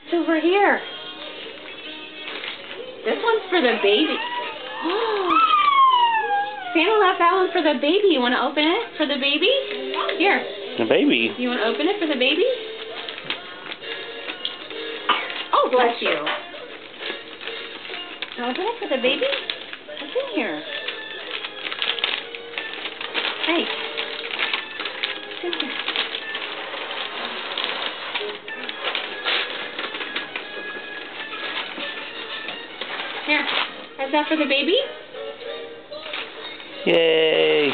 It's over here. This one's for the baby. Santa left that one for the baby. You want to open it for the baby? Here. The baby? You want to open it for the baby? Oh, bless you. Open it for the baby? What's in here? Hey. What's in here? Here. Is that for the baby? Yay!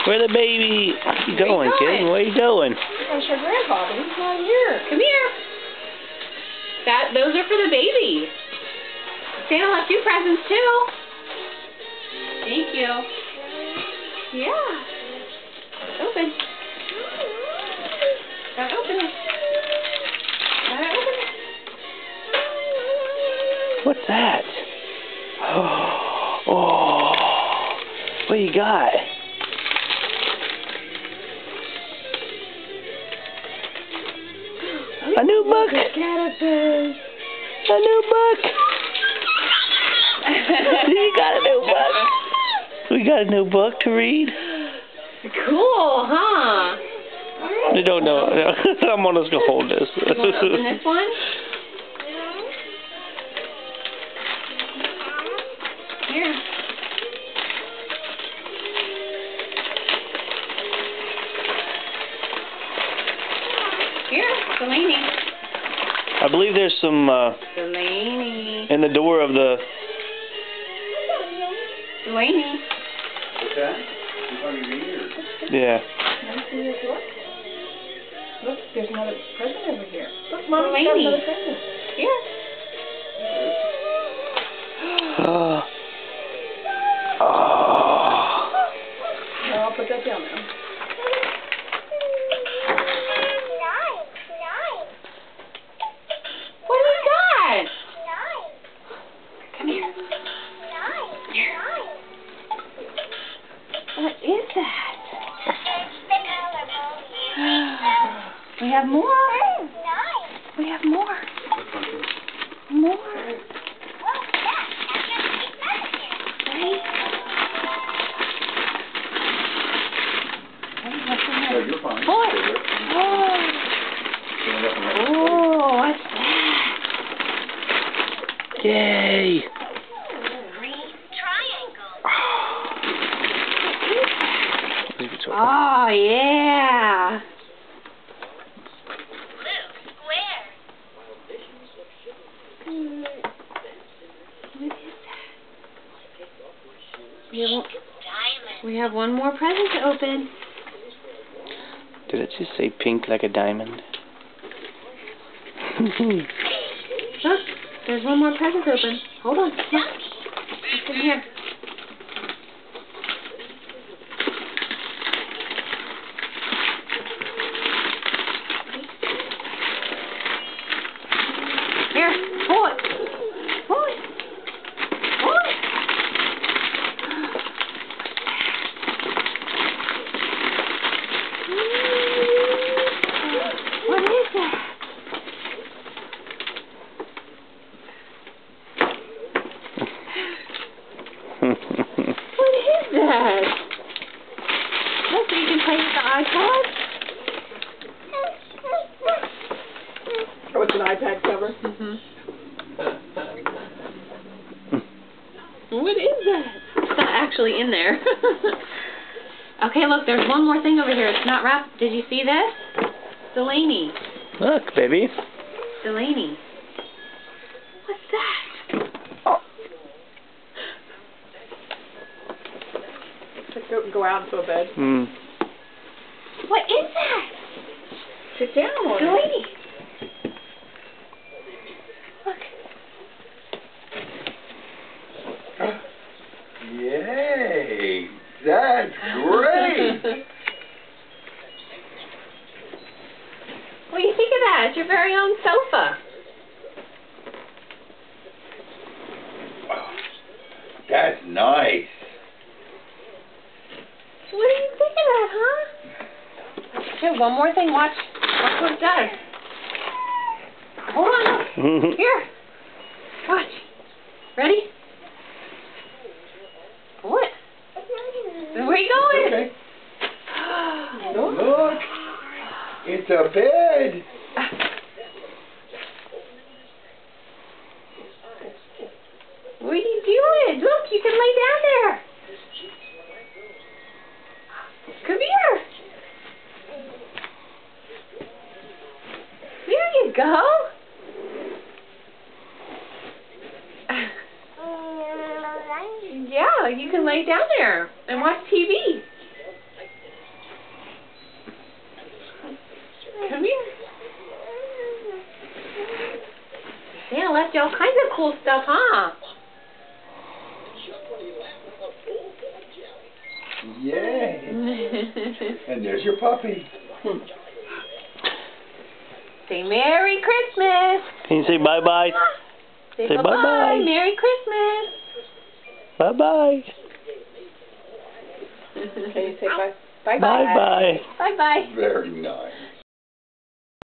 Where the baby? Where you going, kid? Where you going? That's your grandfather. He's not here. Come here. Those are for the baby. Santa left you presents too. Thank you. Yeah. Open. Gotta open it. Gotta open it. What's that? Oh, what you got? A new book. A new book. You got a new book. We got a new book to read. Cool, huh? I don't know. I'm just gonna hold this. You want to open this one? Here. Here, Delaney. I believe there's some Delaney. in the door of the. Delaney. What's that? You want to read it? Yeah. Can you see this door? Look, there's another present over here. Look, Mom, Delaney. got another present. Here. Oh. No, I'll put that down now. What do you got? Come here. Here. What is that? We have more. We have more. More. Right? What's in No, there? you're fine. Boy. Stay there. Oh. Stand up and let it Oh, what's that? Yay! Oh, yeah. We have one more present to open. Did it just say pink like a diamond? Look, there's one more present to open. Hold on. Look. It's in here. Here, pull it. Pull it. Pull it. What is that? What is that? Look, you can play with the iPod. Oh, it's an iPad cover. Mm-hmm. What is that? It's not actually in there. Okay, look, there's one more thing over here. It's not wrapped. Did you see this? Delaney. Look, baby. Delaney. What's that? Go out into a bed. Hmm. What is that? Sit down on it. Delaney. Look. Yay! That's great! What do you think of that? It's your very own sofa. That's nice. What do you think of that, huh? Here, one more thing. Watch what it does. hold on. Here. Watch. Ready? What? Where are you going? Okay. Look. It's a bed. What are you doing? Look, you can lay down there. Come here. There you go. Yeah, you can lay down there and watch TV. Come here. Santa left you all kinds of cool stuff, huh? Yay. And there's your puppy. Say Merry Christmas. Can you say bye-bye? Say Say bye-bye. bye-bye. Merry Christmas. Bye-bye. Can you say bye? Bye-bye. Bye-bye. Bye-bye. Very nice.